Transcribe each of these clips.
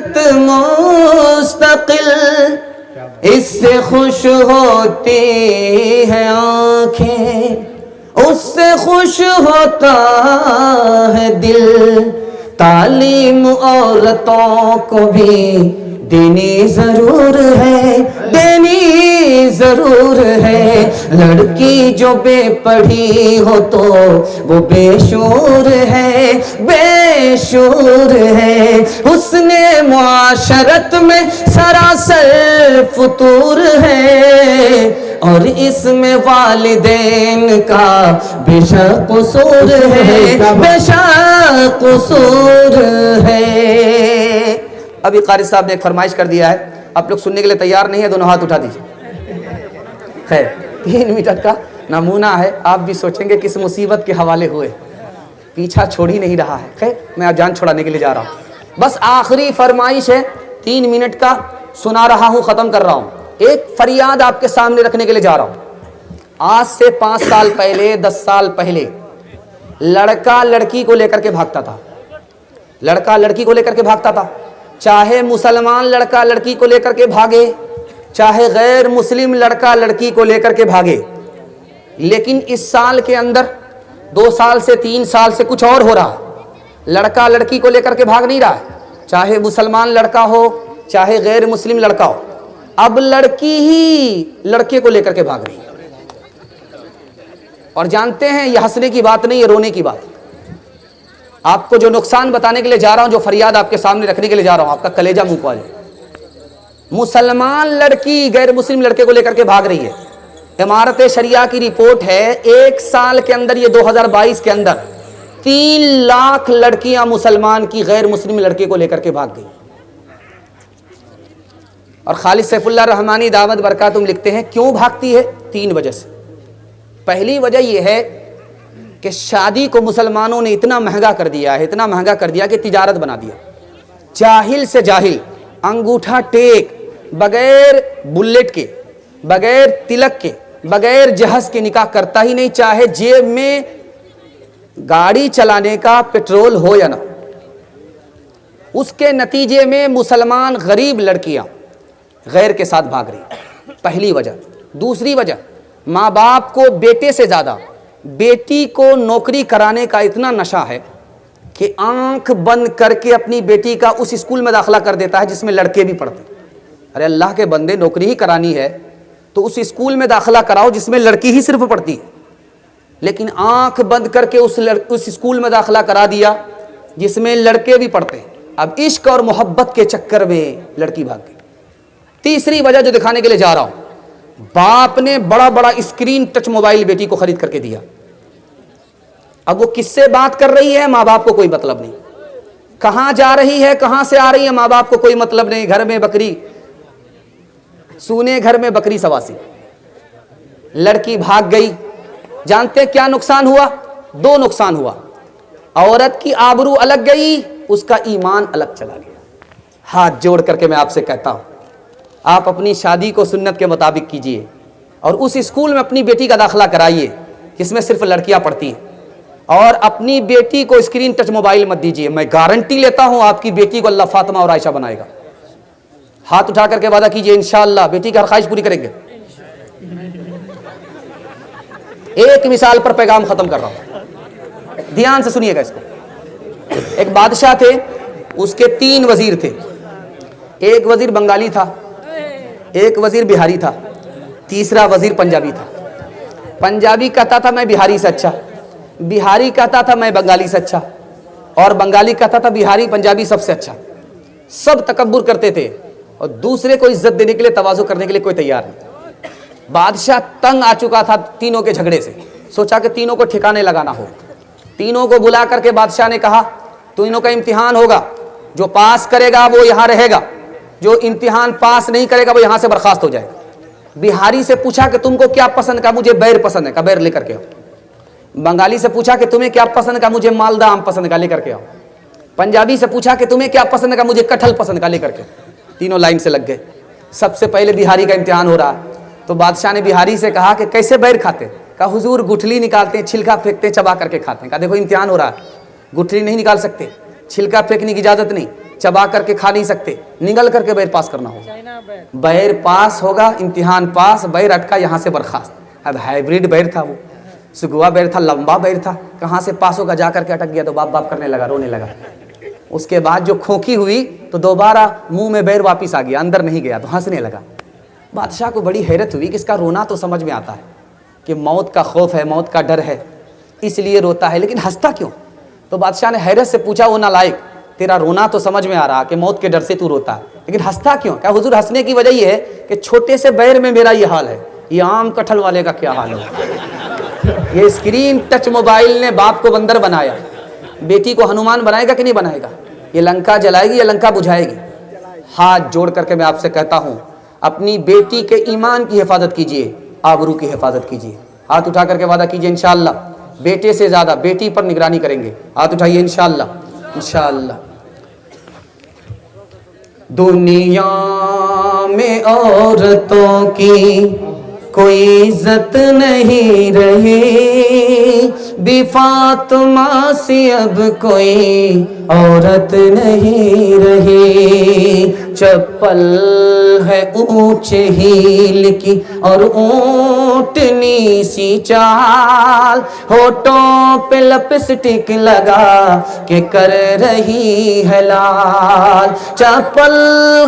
جنت مستقل اس سے خوش ہوتی ہے آنکھیں، اس سے خوش ہوتا ہے دل۔ تعلیم عورتوں کو بھی دینی ضرور ہے، دینی ضرور ہے۔ لڑکی جو بے پڑھی ہو تو وہ بے شعور ہے، بے شعور ہے۔ حسن معاشرت میں سراسر فطور ہے، اور اس میں والدین کا بے شک قصور ہے، بے شک قصور ہے۔ ابھی قاری صاحب نے ایک فرمائش کر دیا ہے، آپ لوگ سننے کے لیے تیار نہیں ہے؟ دونوں ہاتھ اٹھا دیجیے۔ خیر 3 منٹ کا نمونہ ہے، آپ بھی سوچیں گے کس مصیبت کے حوالے ہوئے، پیچھا چھوڑ ہی نہیں رہا ہے۔ خیر میں آپ جان چھوڑانے کے لیے جا رہا ہوں، بس آخری فرمائش ہے، 3 منٹ کا سنا رہا ہوں، ختم کر رہا ہوں۔ ایک فریاد آپ کے سامنے رکھنے کے لیے جا رہا ہوں۔ آج سے 5 سال پہلے، 10 سال پہلے لڑکا لڑکی کو لے کر کے بھاگتا تھا، لڑکا لڑکی کو لے کر کے بھاگتا تھا، چاہے مسلمان لڑکا لڑکی کو لے کر کے بھاگے، چاہے غیر مسلم لڑکا لڑکی کو لے کر کے بھاگے۔ لیکن اس سال کے اندر، 2 سال سے 3 سال سے کچھ اور ہو رہا، لڑکا لڑکی کو لے کر کے بھاگ نہیں رہا ہے، چاہے مسلمان لڑکا ہو چاہے غیر مسلم لڑکا ہو، اب لڑکی ہی لڑکے کو لے کر کے بھاگ رہی ہے۔ اور جانتے ہیں یہ ہنسنے کی بات نہیں، یہ رونے کی بات۔ آپ کو جو نقصان بتانے کے لیے جا رہا ہوں، جو فریاد آپ کے سامنے رکھنے کے لیے جا رہا ہوں، آپ کا کلیجہ منہ پہ آ جائے۔ مسلمان لڑکی غیر مسلم لڑکے کو لے کر کے بھاگ رہی ہے۔ امارت شریعہ کی رپورٹ ہے 1 سال کے اندر، یہ 2022 کے اندر 3 لاکھ لڑکیاں مسلمان کی غیر مسلم لڑکے کو لے کر کے بھاگ گئی۔ اور خالد سیف اللہ رحمانی دعوت برکاتہم لکھتے ہیں کیوں بھاگتی ہے؟ 3 وجہ سے۔ پہلی وجہ یہ ہے کہ شادی کو مسلمانوں نے اتنا مہنگا کر دیا ہے، اتنا مہنگا کر دیا کہ تجارت بنا دیا۔ جاہل سے جاہل انگوٹھا ٹیک، بغیر بلیٹ کے، بغیر تلک کے، بغیر جہاز کے نکاح کرتا ہی نہیں، چاہے جیب میں گاڑی چلانے کا پیٹرول ہو یا نہ۔ اس کے نتیجے میں مسلمان غریب لڑکیاں غیر کے ساتھ بھاگ رہی، پہلی وجہ۔ دوسری وجہ، ماں باپ کو بیٹے سے زیادہ بیٹی کو نوکری کرانے کا اتنا نشہ ہے کہ آنکھ بند کر کے اپنی بیٹی کا اس اسکول میں داخلہ کر دیتا ہے جس میں لڑکے بھی پڑھتے ہیں۔ ارے اللہ کے بندے، نوکری ہی کرانی ہے تو اس اسکول میں داخلہ کراؤ جس میں لڑکی ہی صرف پڑھتی ہے، لیکن آنکھ بند کر کے اس اسکول میں داخلہ کرا دیا جس میں لڑکے بھی پڑھتے ہیں۔ اب عشق اور محبت کے چکر میں لڑکی بھاگ گئی۔ تیسری وجہ جو دکھانے کے لیے جا رہا ہوں، باپ نے بڑا بڑا اسکرین ٹچ موبائل بیٹی کو خرید کر کے دیا۔ اب وہ کس سے بات کر رہی ہے ماں باپ کو کوئی مطلب نہیں، کہاں جا رہی ہے کہاں سے آ رہی ہے ماں باپ کو کوئی مطلب نہیں۔ گھر میں بکری سونے، گھر میں بکری سواسی، لڑکی بھاگ گئی۔ جانتے کیا نقصان ہوا؟ 2 نقصان ہوا، عورت کی آبرو الگ گئی، اس کا ایمان الگ چلا گیا۔ ہاتھ جوڑ کر کے میں آپ سے کہتا ہوں، آپ اپنی شادی کو سنت کے مطابق کیجئے اور اس اسکول میں اپنی بیٹی کا داخلہ کرائیے جس میں صرف لڑکیاں پڑھتی ہیں، اور اپنی بیٹی کو اسکرین ٹچ موبائل مت دیجئے۔ میں گارنٹی لیتا ہوں آپ کی بیٹی کو اللہ فاطمہ اور عائشہ بنائے گا۔ ہاتھ اٹھا کر کے وعدہ کیجئے انشاءاللہ بیٹی کی ہر خواہش پوری کریں گے۔ ایک مثال پر پیغام ختم کر رہا ہوں، دھیان سے سنیے گا اس کو۔ ایک بادشاہ تھے، اس کے 3 وزیر تھے۔ ایک وزیر بنگالی تھا، ایک وزیر بہاری تھا، تیسرا وزیر پنجابی تھا۔ پنجابی کہتا تھا میں بہاری سے اچھا، بہاری کہتا تھا میں بنگالی سے اچھا، اور بنگالی کہتا تھا بہاری پنجابی سب سے اچھا۔ سب تکبر کرتے تھے اور دوسرے کو عزت دینے کے لیے، تواضع کرنے کے لیے کوئی تیار نہیں۔ بادشاہ تنگ آ چکا تھا تینوں کے جھگڑے سے، سوچا کہ تینوں کو ٹھکانے لگانا ہو۔ تینوں کو بلا کر کے بادشاہ نے کہا تینوں کا امتحان ہوگا، جو پاس کرے گا وہ یہاں رہے گا، جو امتحان پاس نہیں کرے گا وہ یہاں سے برخاست ہو جائے گا۔ بہاری سے پوچھا کہ تم کو کیا پسند؟ کہا مجھے بیر پسند ہے، کہا بیر لے کر کے آؤ۔ بنگالی سے پوچھا کہ تمہیں کیا پسند؟ کہا مجھے مالدہ آم پسند، کہا لے کر کے آؤ۔ پنجابی سے پوچھا کہ تمہیں کیا پسند؟ کہا مجھے کٹہل پسند، کہا لے کر کے۔ تینوں لائن سے لگ گئے۔ سب سے پہلے بہاری کا امتحان ہو رہا ہے تو بادشاہ نے بہاری سے کہا کہ کیسے بیر کھاتے؟ کہا حضور گٹھلی نکالتے ہیں، چھلکا پھینکتے ہیں، چبا کر کے کھاتے ہیں۔ کہا دیکھو امتحان ہو رہا ہے، گٹھلی نہیں نکال سکتے، چھلکا پھینکنے کی اجازت نہیں، چبا کر کے کھا نہیں سکتے, نگل کر کے بیر پاس کرنا ہوگا. بیر پاس ہوگا, امتحان پاس, بیر اٹکا یہاں سے برخاست. اب ہائیبریڈ بیر تھا, وہ سگوا بیر تھا, لمبا بیر تھا, کہاں سے پاس ہوگا, جا کر کے اٹک گیا تو باپ باپ کرنے لگا, رونے لگا. اس کے بعد جو کھوکھی ہوئی تو دوبارہ منہ میں بیر واپس آ گیا, اندر نہیں گیا تو ہنسنے لگا. بادشاہ کو بڑی حیرت ہوئی کہ اس کا رونا تو سمجھ میں آتا ہے کہ موت کا خوف ہے, موت کا ڈر ہے, اس لیے روتا ہے, لیکن ہنستا کیوں؟ تو بادشاہ نے حیرت سے پوچھا, وہ نالائق, تیرا رونا تو سمجھ میں آ رہا کہ موت کے ڈر سے تو روتا ہے, لیکن ہنستا کیوں؟ کہا حضور ہنسنے کی وجہ یہ ہے کہ چھوٹے سے بیر میں میرا یہ حال ہے, یہ عام کٹہل والے کا کیا حال ہے. یہ اسکرین ٹچ موبائل نے باپ کو بندر بنایا, بیٹی کو ہنومان بنائے گا کہ نہیں بنائے گا؟ یہ لنکا جلائے گی یا لنکا بجھائے گی؟ ہاتھ جوڑ کر کے میں آپ سے کہتا ہوں, اپنی بیٹی کے ایمان کی حفاظت کیجئے, آبرو کی حفاظت کیجئے. ہاتھ اٹھا کر کے وعدہ کیجئے انشاءاللہ بیٹے سے زیادہ بیٹی پر نگرانی کریں گے. ہاتھ اٹھائیے انشاءاللہ, انشاءاللہ. دنیا میں عورتوں کی کوئی عزت نہیں رہی, بی فاطمہ سی اب کوئی عورت نہیں رہی. چپل ہے اونچے ہیل کی اور اونٹنی سی چال, ہونٹوں پہ لپسٹک لگا کے کر رہی ہے لال. چپل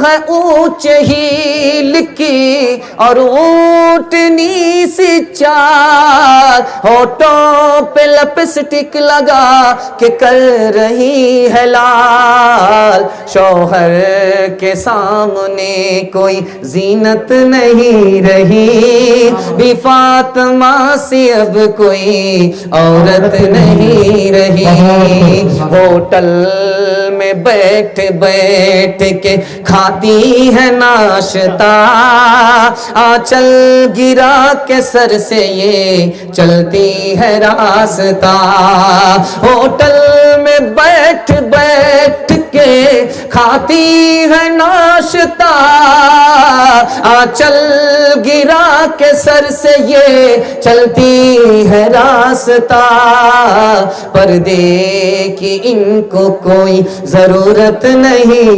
ہے اونچے ہیل کی اور اونٹنی سی چال, ہونٹوں پہ لپسٹک لگا کے کر رہی ہے لال. شوہر کے سامنے کوئی زینت نہیں رہی, بی فاطمہ سی اب کوئی عورت نہیں رہی. ہوٹل میں بیٹھ بیٹھ کے کھاتی ہے ناشتہ, آنچل گرا کے سر سے یہ چلتی ہے راستہ. ہوٹل میں بیٹھ بیٹھ کے کھاتی ہے ناشتہ, آنچل گرا کے سر سے یہ چلتی ہے راستہ. پردے کی ان کو کوئی ضرورت نہیں.